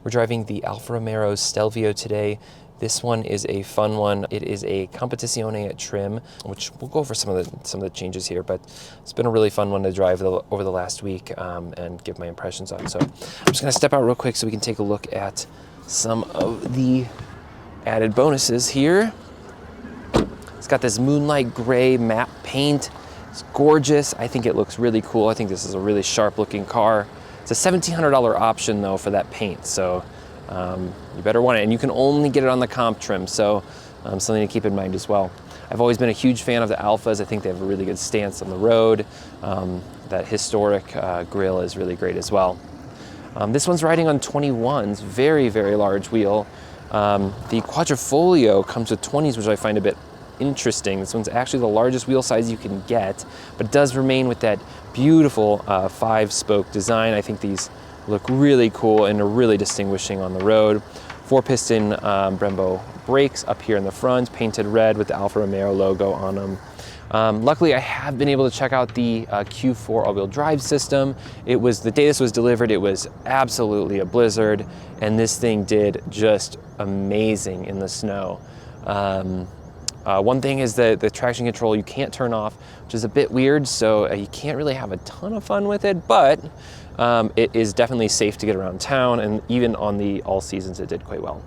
We're driving the Alfa Romeo Stelvio today. This one is a fun one. It is a Competizione trim, which we'll go over some of the changes here, but it's been a really fun one to drive over the last week and give my impressions on. So I'm just gonna step out real quick so we can take a look at some of the added bonuses here. It's got this moonlight gray matte paint. It's gorgeous. I think it looks really cool. I think this is a really sharp looking car. It's a $1,700 option though for that paint, so you better want it. And you can only get it on the comp trim, so something to keep in mind as well. I've always been a huge fan of the Alfas. I think they have a really good stance on the road. That historic grille is really great as well. This one's riding on 21s, very, very large wheel. The Quadrifoglio comes with 20s, which I find a bit interesting. This one's actually the largest wheel size you can get, but does remain with that beautiful 5-spoke design. I think these look really cool and are really distinguishing on the road. 4-piston Brembo brakes up here in the front, painted red with the Alfa Romeo logo on them. Luckily, I have been able to check out the Q4 all-wheel drive system. It was, the day this was delivered, it was absolutely a blizzard, and this thing did just amazing in the snow. One thing is that the traction control you can't turn off, which is a bit weird, so you can't really have a ton of fun with it, but it is definitely safe to get around town, and even on the all seasons it did quite well.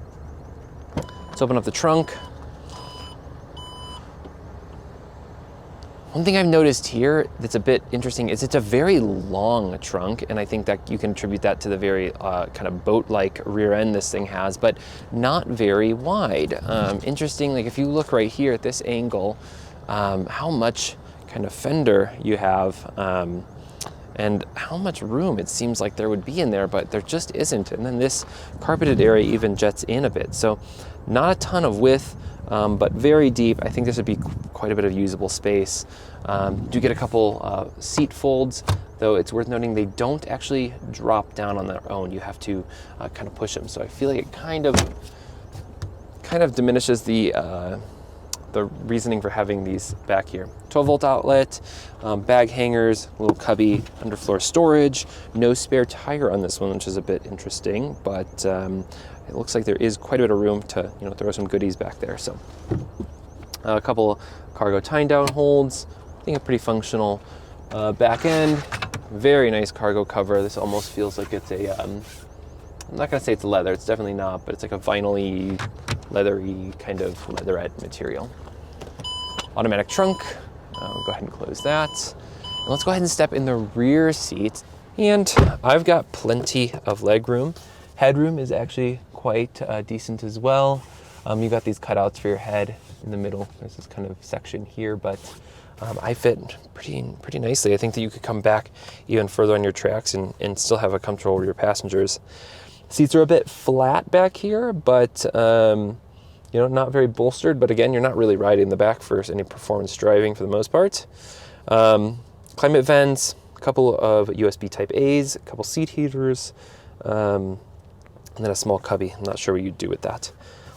Let's open up the trunk. One thing I've noticed here that's a bit interesting is it's a very long trunk, and I think that you can attribute that to the very kind of boat-like rear end this thing has, but not very wide. Interesting, like if you look right here at this angle, how much kind of fender you have, and how much room it seems like there would be in there, but there just isn't. And then this carpeted area even jets in a bit. So not a ton of width, but very deep. I think this would be quite a bit of usable space. Do get a couple seat folds, though it's worth noting they don't actually drop down on their own. You have to kind of push them. So I feel like it kind of diminishes the reasoning for having these back here. 12-volt outlet, bag hangers, little cubby, underfloor storage, no spare tire on this one, which is a bit interesting, but it looks like there is quite a bit of room to throw some goodies back there. So a couple cargo tying down holds. I think a pretty functional back end. Very nice cargo cover. This almost feels like it's a, I'm not gonna say it's leather, it's definitely not, but it's like a vinyl-y, leathery kind of leatherette material. Automatic trunk, go ahead and close that. And let's go ahead and step in the rear seat. And I've got plenty of leg room. Headroom is actually quite decent as well. You've got these cutouts for your head in the middle. There's this kind of section here, but I fit pretty nicely. I think that you could come back even further on your tracks and still have a comfortable rear passengers. Seats are a bit flat back here, but not very bolstered. But again, you're not really riding in the back for any performance driving for the most part. Climate vents, a couple of USB Type A's, a couple seat heaters, and then a small cubby. I'm not sure what you'd do with that.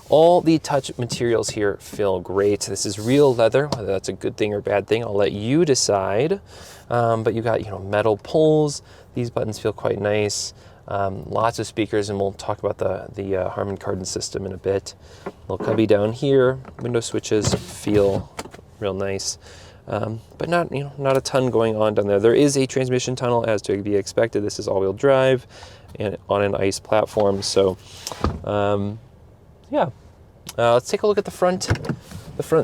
All the touch materials here feel great. This is real leather. Whether that's a good thing or bad thing, I'll let you decide. But you got metal pulls. These buttons feel quite nice. Lots of speakers, and we'll talk about the Harman Kardon system in a bit. Little cubby down here. Window switches feel real nice, but not a ton going on down there. There is a transmission tunnel, as to be expected. This is all-wheel drive and on an ICE platform. So, yeah. Let's take a look at the front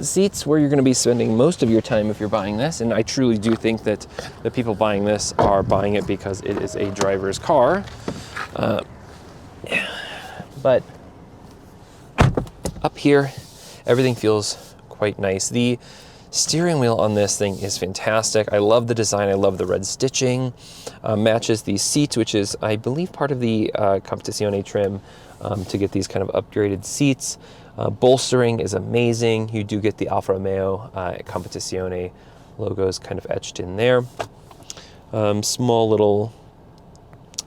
seats, where you're going to be spending most of your time if you're buying this. And I truly do think that the people buying this are buying it because it is a driver's car. But up here, everything feels quite nice. The steering wheel on this thing is fantastic. I love the design. I love the red stitching. Matches the seats, which is, I believe, part of the Competizione trim to get these kind of upgraded seats. Bolstering is amazing. You do get the Alfa Romeo Competizione logos kind of etched in there. Small little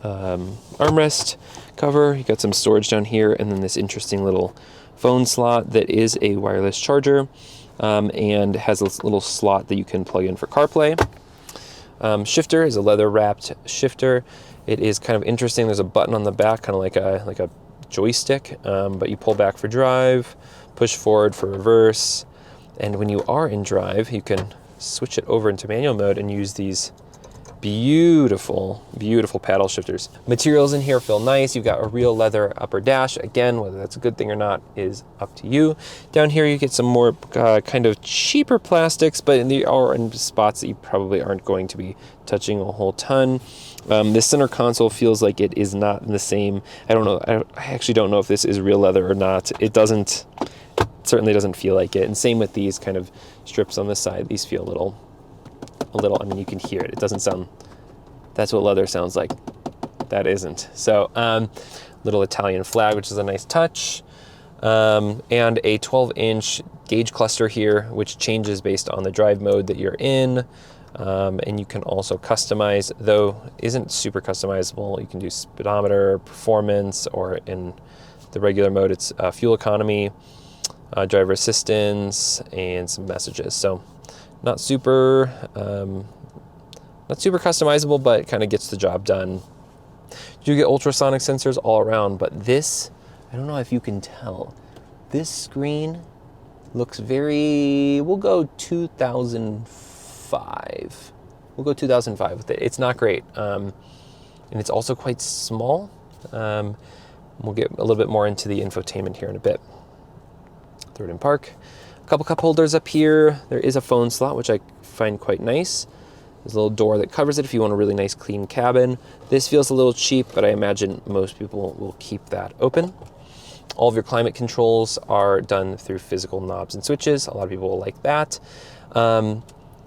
armrest cover. You got some storage down here, and then this interesting little phone slot that is a wireless charger, and has a little slot that you can plug in for CarPlay. Shifter is a leather wrapped shifter. It is kind of interesting. There's a button on the back, kind of like a joystick, but you pull back for drive, push forward for reverse, and when you are in drive, you can switch it over into manual mode and use these beautiful, beautiful paddle shifters. Materials in here feel nice. You've got a real leather upper dash. Again, whether that's a good thing or not is up to you. Down here, you get some more kind of cheaper plastics, but they are in spots that you probably aren't going to be touching a whole ton. This center console feels like it is not in the same, I don't know, I actually don't know if this is real leather or not. It certainly doesn't feel like it. And same with these kind of strips on the side. These feel a little, I mean, you can hear it. It doesn't sound, that's what leather sounds like. That isn't. So, little Italian flag, which is a nice touch. And a 12-inch gauge cluster here, which changes based on the drive mode that you're in. And you can also customize, though isn't super customizable. You can do speedometer, performance, or in the regular mode, it's fuel economy, driver assistance, and some messages. So not super customizable, but it kind of gets the job done. You get ultrasonic sensors all around, but this, I don't know if you can tell, this screen looks very, we'll go 2005. We'll go 2005 with it. It's not great. And it's also quite small. We'll get a little bit more into the infotainment here in a bit. Throw it in park. A couple cup holders up here. There is a phone slot, which I find quite nice. There's a little door that covers it if you want a really nice clean cabin. This feels a little cheap, but I imagine most people will keep that open. All of your climate controls are done through physical knobs and switches. A lot of people will like that.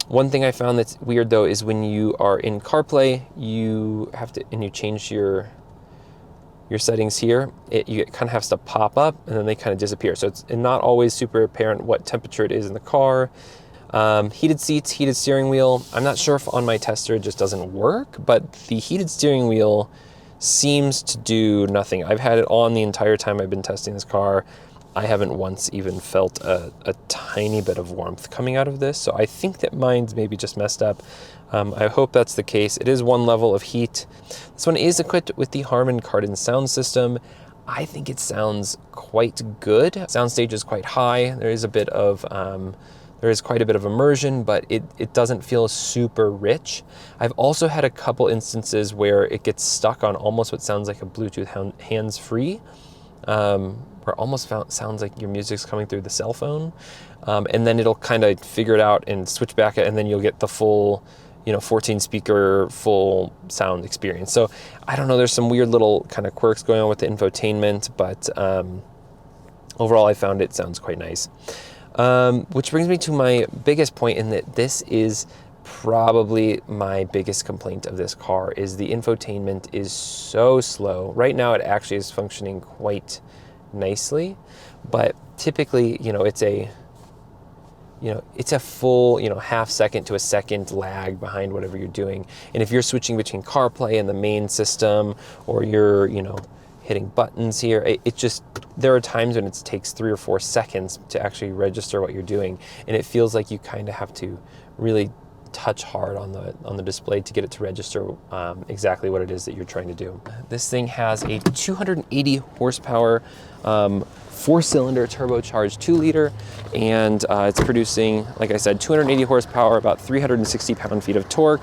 One thing I found that's weird though is when you are in CarPlay, you have to, and you change your settings here, you kind of has to pop up and then they kind of disappear. So it's not always super apparent what temperature it is in the car. Heated seats, heated steering wheel. I'm not sure if on my tester it just doesn't work, but the heated steering wheel seems to do nothing. I've had it on the entire time I've been testing this car. I haven't once even felt a tiny bit of warmth coming out of this. So I think that mine's maybe just messed up. I hope that's the case. It is one level of heat. This one is equipped with the Harman Kardon sound system. I think it sounds quite good. Soundstage is quite high. There is quite a bit of immersion, but it doesn't feel super rich. I've also had a couple instances where it gets stuck on almost what sounds like a Bluetooth hands-free, where it almost sounds like your music's coming through the cell phone. And then it'll kind of figure it out and switch back, and then you'll get the full, 14 speaker full sound experience. So I don't know, there's some weird little kind of quirks going on with the infotainment, but overall I found it sounds quite nice. Which brings me to my biggest point, in that this is probably my biggest complaint of this car, is the infotainment is so slow. Right now it actually is functioning quite nicely, but typically, it's a full, half second to a second lag behind whatever you're doing. And if you're switching between CarPlay and the main system, or you're, hitting buttons here, there are times when it takes 3 or 4 seconds to actually register what you're doing. And it feels like you kind of have to really touch hard on the display to get it to register exactly what it is that you're trying to do. This thing has a 280 horsepower, 4-cylinder turbocharged 2-liter, and it's producing, like I said, 280 horsepower, about 360 pound-feet of torque,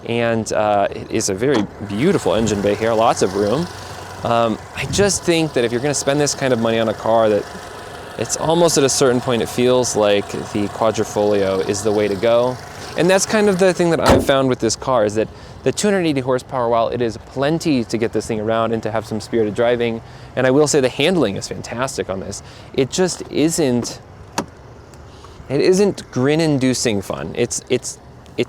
and it is a very beautiful engine bay here, lots of room. I just think that if you're going to spend this kind of money on a car, that it's almost at a certain point it feels like the Quadrifoglio is the way to go. And that's kind of the thing that I've found with this car, is that the 280 horsepower, while it is plenty to get this thing around and to have some spirited driving, and I will say the handling is fantastic on this, it just isn't grin-inducing fun. It's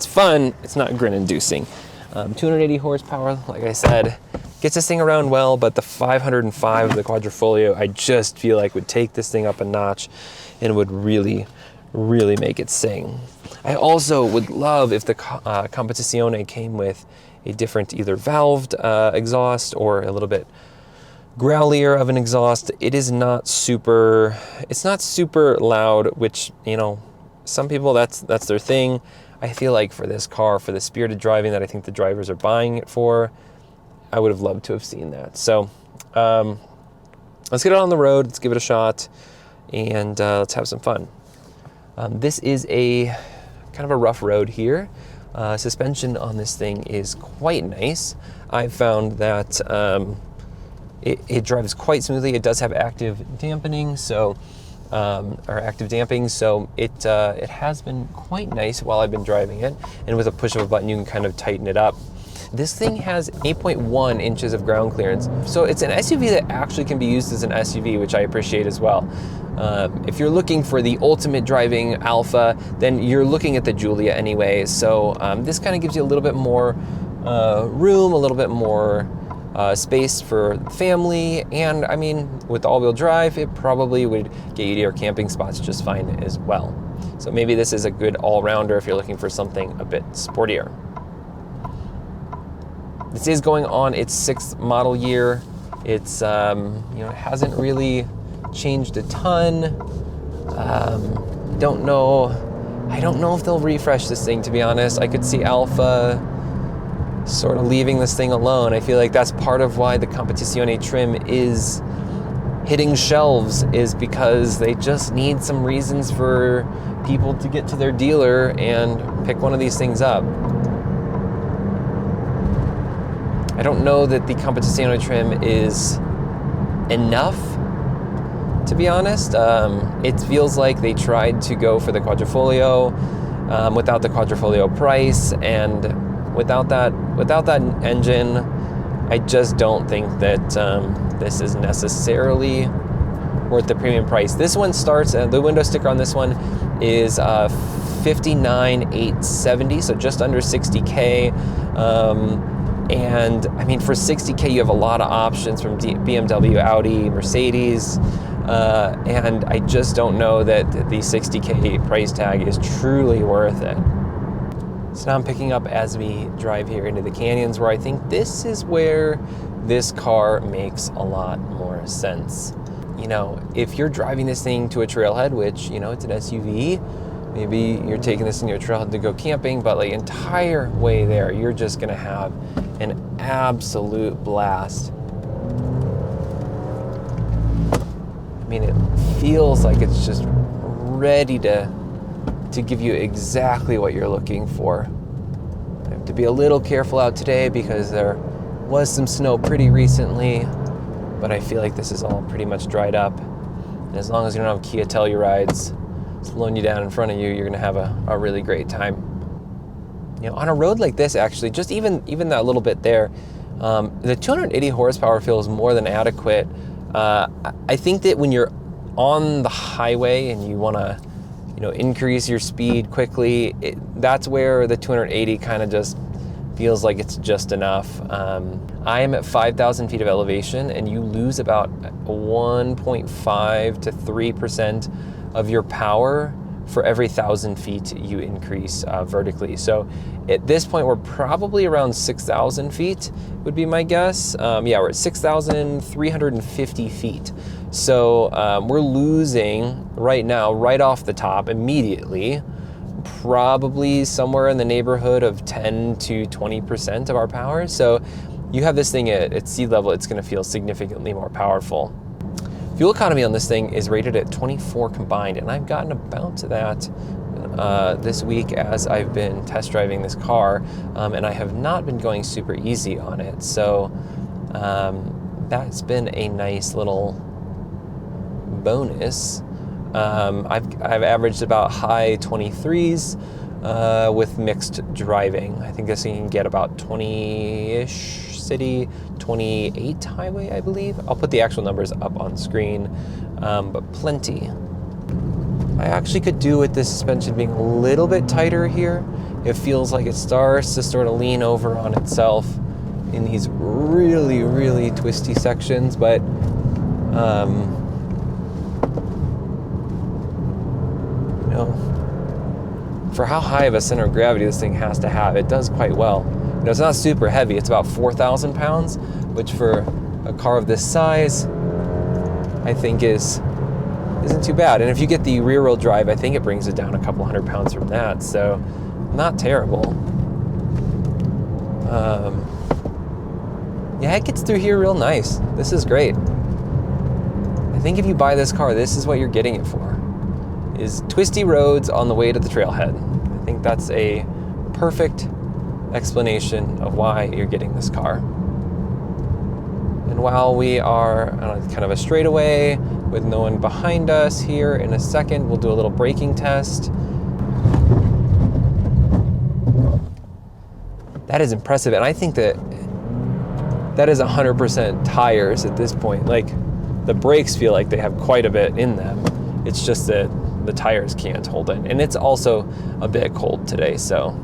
fun, it's not grin-inducing. 280 horsepower, like I said, gets this thing around well, but the 505 of the Quadrifoglio, I just feel like would take this thing up a notch and would really, really make it sing. I also would love if the Competizione came with a different either valved exhaust or a little bit growlier of an exhaust. It's not super loud, which, some people that's their thing. I feel like for this car, for the spirited driving that I think the drivers are buying it for, I would have loved to have seen that. So let's get it on the road. Let's give it a shot, and let's have some fun. This is a kind of a rough road here. Suspension on this thing is quite nice. I've found that it drives quite smoothly. It does have active dampening, so active damping, so it has been quite nice while I've been driving it. And with a push of a button, you can kind of tighten it up. This thing has 8.1 inches of ground clearance, so it's an SUV that actually can be used as an SUV, which I appreciate as well. If you're looking for the ultimate driving Alfa, then you're looking at the Giulia anyway. So this kind of gives you a little bit more room, a little bit more space for family, and I mean, with all-wheel drive, it probably would get you to your camping spots just fine as well. So maybe this is a good all-rounder if you're looking for something a bit sportier. This is going on its 6th model year. It's it hasn't really changed a ton. I don't know if they'll refresh this thing, to be honest. I could see Alfa sort of leaving this thing alone. I feel like that's part of why the Competizione trim is hitting shelves, is because they just need some reasons for people to get to their dealer and pick one of these things up. I don't know that the Competizione trim is enough, to be honest. It feels like they tried to go for the Quadrifoglio without the Quadrifoglio price, and without that engine, I just don't think that this is necessarily worth the premium price. This one starts, the window sticker on this one is $59,870, so just under $60K. And I mean, for $60K, you have a lot of options from BMW, Audi, Mercedes, and I just don't know that the $60K price tag is truly worth it. So now I'm picking up as we drive here into the canyons, where I think this is where this car makes a lot more sense. You know, if you're driving this thing to a trailhead, which, you know, it's an SUV, maybe you're taking this into a trailhead to go camping, but like entire way there, you're just gonna have an absolute blast. I mean, it feels like it's just ready to give you exactly what you're looking for. I have to be a little careful out today because there was some snow pretty recently, but I feel like this is all pretty much dried up. And as long as you don't have Kia Tellurides slowing you down in front of you, you're gonna have a really great time. You know, on a road like this, actually, just even that little bit there, the 280 horsepower feels more than adequate. I think that when you're on the highway and you wanna, you know, increase your speed quickly, that's where the 280 kind of just feels like it's just enough. I am at 5,000 feet of elevation, and you lose about 1.5 to 3% of your power for every 1,000 feet you increase vertically. So at this point, we're probably around 6,000 feet would be my guess. Yeah, we're at 6,350 feet. So we're losing right now, right off the top, immediately, probably somewhere in the neighborhood of 10 to 20% of our power. So you have this thing at sea level, it's gonna feel significantly more powerful. Fuel economy on this thing is rated at 24 combined, and I've gotten about to that this week as I've been test driving this car, and I have not been going super easy on it. So that's been a nice little bonus. I've averaged about high 23s with mixed driving. I think this thing can get about 20-ish city, 28 highway, I believe. I'll put the actual numbers up on screen, but plenty. I actually could do with this suspension being a little bit tighter here. It feels like it starts to sort of lean over on itself in these really, really twisty sections, but you know, for how high of a center of gravity this thing has to have, it does quite well. You know, it's not super heavy. It's about 4,000 pounds, which for a car of this size, I think isn't too bad. And if you get the rear-wheel drive, I think it brings it down a couple 100 pounds from that. So, not terrible. Yeah, it gets through here real nice. This is great. I think if you buy this car, this is what you're getting it for, is twisty roads on the way to the trailhead. I think that's a perfect explanation of why you're getting this car. And while we are on kind of a straightaway with no one behind us here, in a second we'll do a little braking test. That is impressive, and I think that is 100% tires at this point. Like, the brakes feel like they have quite a bit in them. It's just that the tires can't hold it. And it's also a bit cold today, so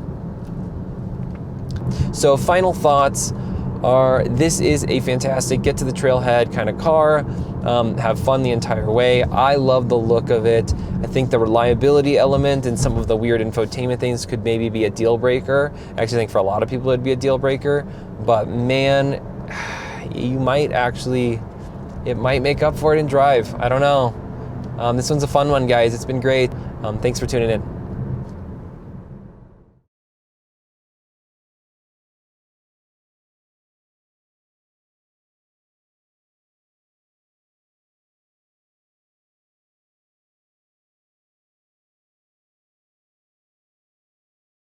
final thoughts are, this is a fantastic get to the trailhead kind of car. Have fun the entire way. I love the look of it. I think the reliability element and some of the weird infotainment things could maybe be a deal breaker. I actually think for a lot of people it'd be a deal breaker, but man, you might actually, it might make up for it in drive. I don't know. This one's a fun one, guys. It's been great. Thanks for tuning in.